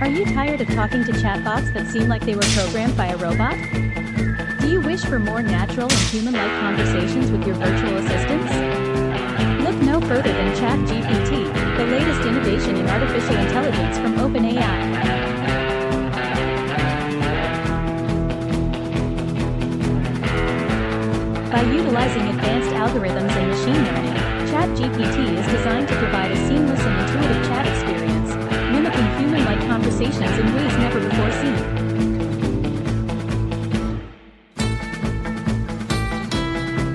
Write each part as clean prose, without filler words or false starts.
Are you tired of talking to chatbots that seem like they were programmed by a robot? Do you wish for more natural and human-like conversations with your virtual assistants? Look no further than ChatGPT, the latest innovation in artificial intelligence from OpenAI. By utilizing advanced algorithms and machine learning, ChatGPT is designed to provide a seamless and intuitive chat experience, mimicking human-like conversations in ways never before seen.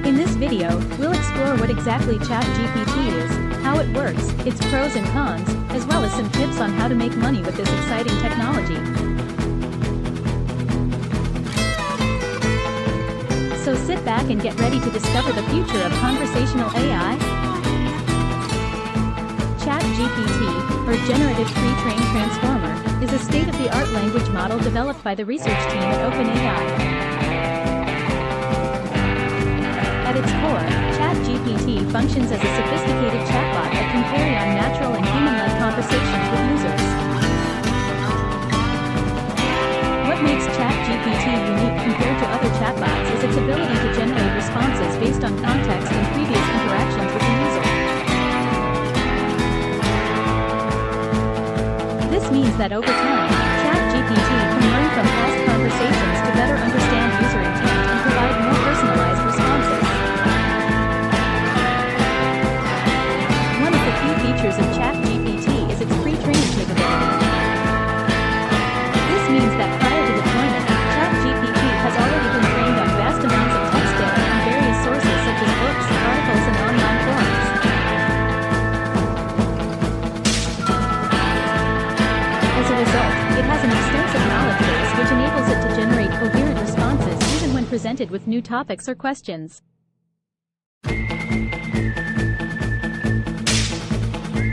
In this video, we'll explore what exactly ChatGPT is, how it works, its pros and cons, as well as some tips on how to make money with this exciting technology. So sit back and get ready to discover the future of conversational AI. ChatGPT, or Generative Pre-trained Transformer, is a state-of-the-art language model developed by the research team at OpenAI. At its core, ChatGPT functions as a sophisticated chatbot that can carry on natural and human-like conversations with users. What makes ChatGPT unique compared to other chatbots is its ability to generate responses based on context and previous interactions with the user. This means that over time, ChatGPT can learn from past conversations to better understand user intent and provide more personalized responses. One of the key features of ChatGPT is its pre-training capability. This means that prior to deployment, ChatGPT has already been trained on vast amounts of text data from various sources such as books, articles, and online forums. As a result, it has an extensive knowledge base which enables it to generate coherent responses even when presented with new topics or questions.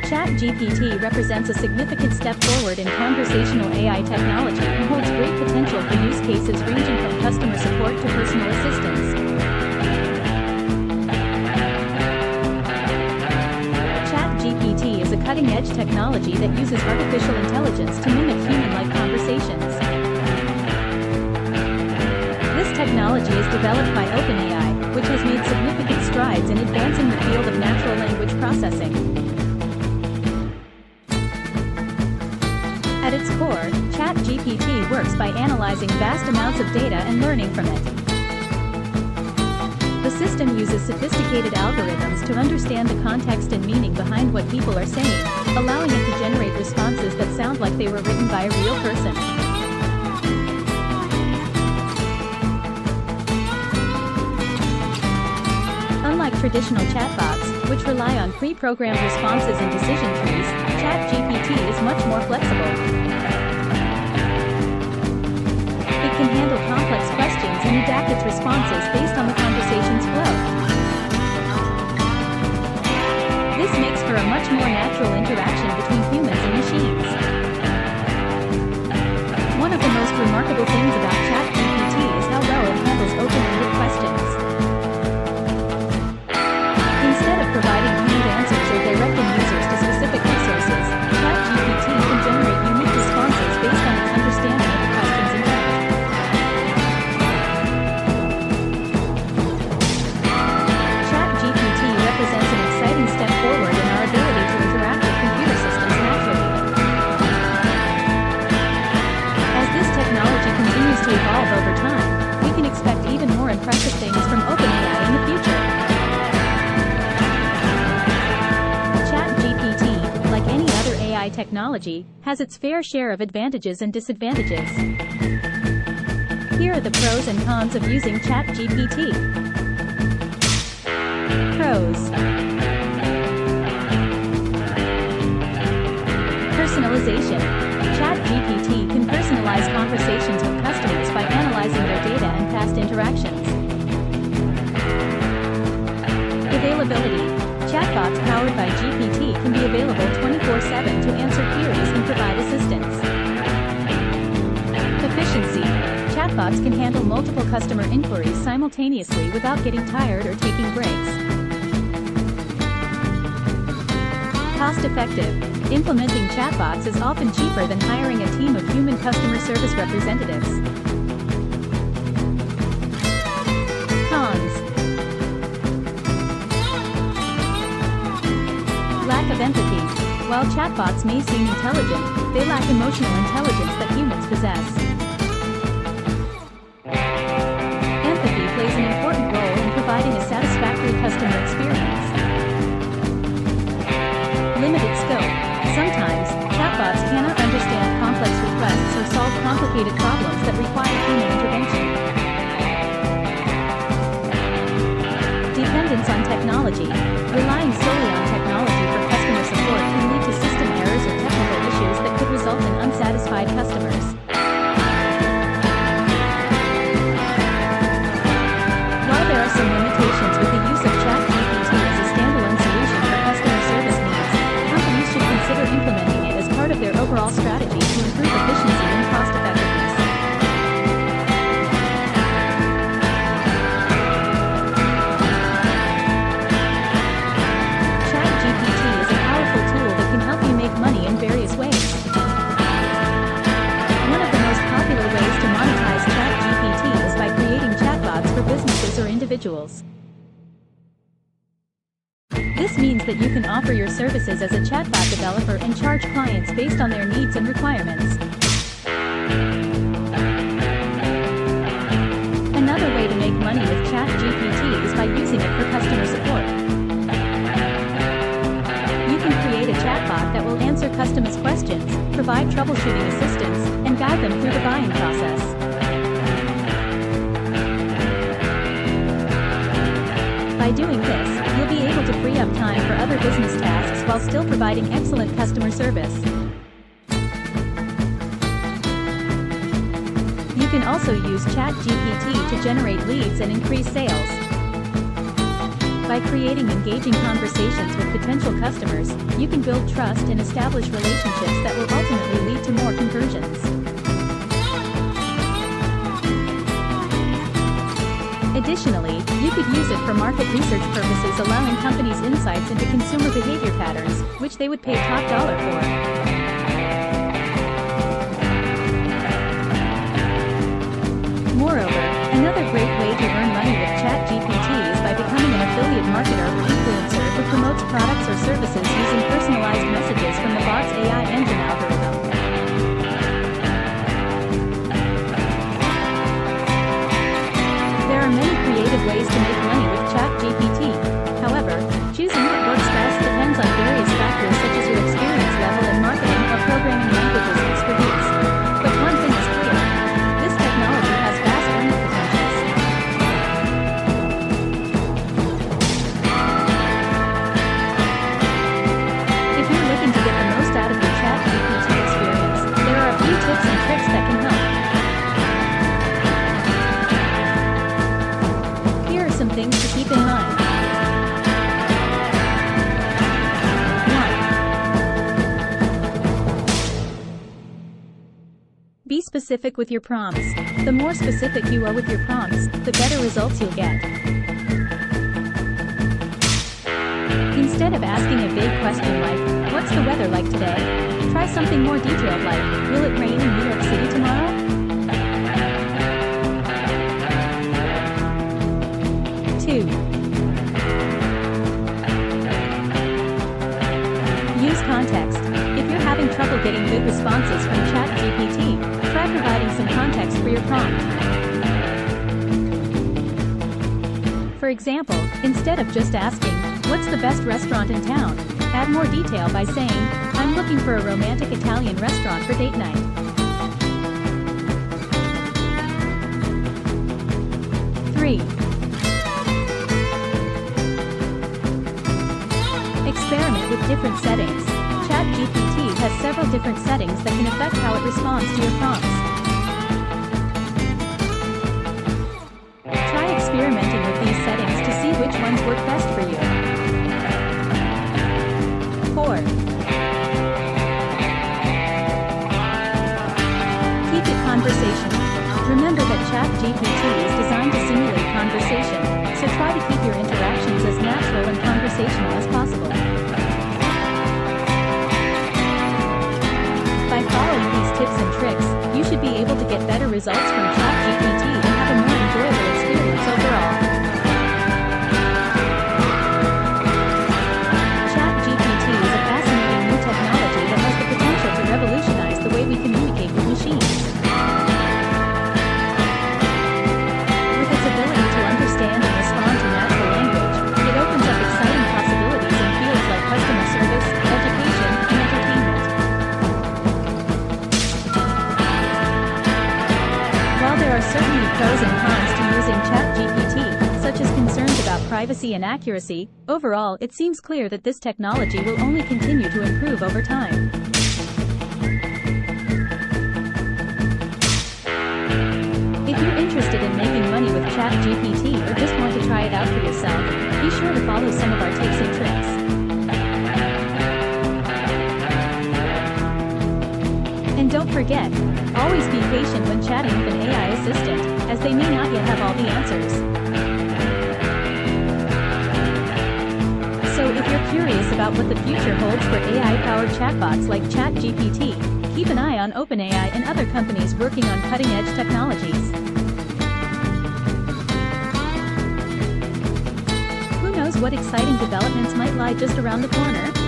ChatGPT represents a significant step forward in conversational AI technology and holds great potential for use cases ranging from customer support to personal assistance. ChatGPT is a cutting-edge technology that uses artificial intelligence to mimic human-like conversations. This technology is developed by OpenAI, which has made significant strides in advancing the field of natural language processing. At its core, ChatGPT works by analyzing vast amounts of data and learning from it. The system uses sophisticated algorithms to understand the context and meaning behind what people are saying, allowing it to generate responses that sound like they were written by a real person. Unlike traditional chatbots, which rely on pre-programmed responses and decision trees, ChatGPT is much more flexible. It can handle complex questions and adapt its responses based on the conversation's flow. This makes for a much more natural interaction between humans and machines. One of the most remarkable things about ChatGPT is how well it handles open-ended questions. Instead of providing canned answers or directing users to specific resources, ChatGPT can generate unique responses based on its understanding of the question's intent. ChatGPT represents an exciting step forward in our ability to interact with computer systems naturally. As this technology continues to evolve over time, we can expect even more impressive things from OpenAI in the future. Like any other AI technology, has its fair share of advantages and disadvantages. Here are the pros and cons of using ChatGPT. Pros. Personalization. ChatGPT can personalize conversations with customers by analyzing their data and past interactions. Availability. Chatbots powered by GPT can be available 24/7 to answer queries and provide assistance. Efficiency. Chatbots can handle multiple customer inquiries simultaneously without getting tired or taking breaks. Cost-effective. Implementing chatbots is often cheaper than hiring a team customer service representatives. Cons. Lack of empathy. While chatbots may seem intelligent, they lack emotional intelligence that humans possess. Empathy plays an important role in providing a satisfactory customer experience. Limited scope. Sometimes, chatbots cannot understand complex requests or solve complicated problems that require human intervention. Dependence on technology. Relying solely on technology for customer support can lead to system errors or technical issues that could result in unsatisfied customers. While there are some limitations with the use of ChatGPT as a standalone solution for customer service needs, companies should consider implementing it as part of their overall strategy to improve efficiency and cost effectiveness. ChatGPT is a powerful tool that can help you make money in various ways. One of the most popular ways to monetize ChatGPT is by creating chatbots for businesses or individuals. This means that you can offer your services as a chatbot developer and charge clients based on their needs and requirements. Another way to make money with ChatGPT is by using it for customer support. You can create a chatbot that will answer customers' questions, provide troubleshooting assistance, and guide them through the buying process. By doing this, you'll be able to free up time for other business tasks while still providing excellent customer service. You can also use ChatGPT to generate leads and increase sales. By creating engaging conversations with potential customers, you can build trust and establish relationships that will ultimately lead to more conversions. Additionally, you could use it for market research purposes, allowing companies insights into consumer behavior patterns, which they would pay top dollar for. Moreover, another great way to earn money with ChatGPT is by becoming an affiliate marketer or influencer who promotes products or services using personalized messages from the bot's AI engine algorithm. There are many creative ways to make money with ChatGPT. However, choosing what works best depends on various factors such as your experience level in marketing or programming languages expertise. But one thing is clear: this technology has vast earning potentials. If you're looking to get the most out of your ChatGPT experience, there are a few tips and tricks that can help. Some things to keep in mind. 1. Be specific with your prompts. The more specific you are with your prompts, the better results you'll get. Instead of asking a vague question like, "What's the weather like today?" try something more detailed like, "Will it rain in New York City tomorrow?" 2. Use context. If you're having trouble getting good responses from ChatGPT, try providing some context for your prompt. For example, instead of just asking, "What's the best restaurant in town?" add more detail by saying, "I'm looking for a romantic Italian restaurant for date night." 3. Experiment with different settings. ChatGPT has several different settings that can affect how it responds to your prompts. Try experimenting with these settings to see which ones work best for you. 4. Keep it conversational. Remember that ChatGPT is designed to simulate conversation, so try to keep your interactions as natural and conversational as possible. By following these tips and tricks, you should be able to get better results from ChatGPT and have a more enjoyable experience overall. ChatGPT is a fascinating new technology that has the potential to revolutionize the way we communicate with machines. With its ability to understand and respond to natural language, it opens up exciting possibilities in fields like customer service, education, and entertainment. While there are certainly pros and cons to using ChatGPT, such as concerns about privacy and accuracy, overall it seems clear that this technology will only continue to improve over time. If you're interested in making money with ChatGPT or just want to try it out for yourself, be sure to follow some of our tips and tricks. And don't forget, always be patient when chatting with an AI assistant, as they may not yet have all the answers. So if you're curious about what the future holds for AI-powered chatbots like ChatGPT, keep an eye on OpenAI and other companies working on cutting-edge technologies. Who knows what exciting developments might lie just around the corner?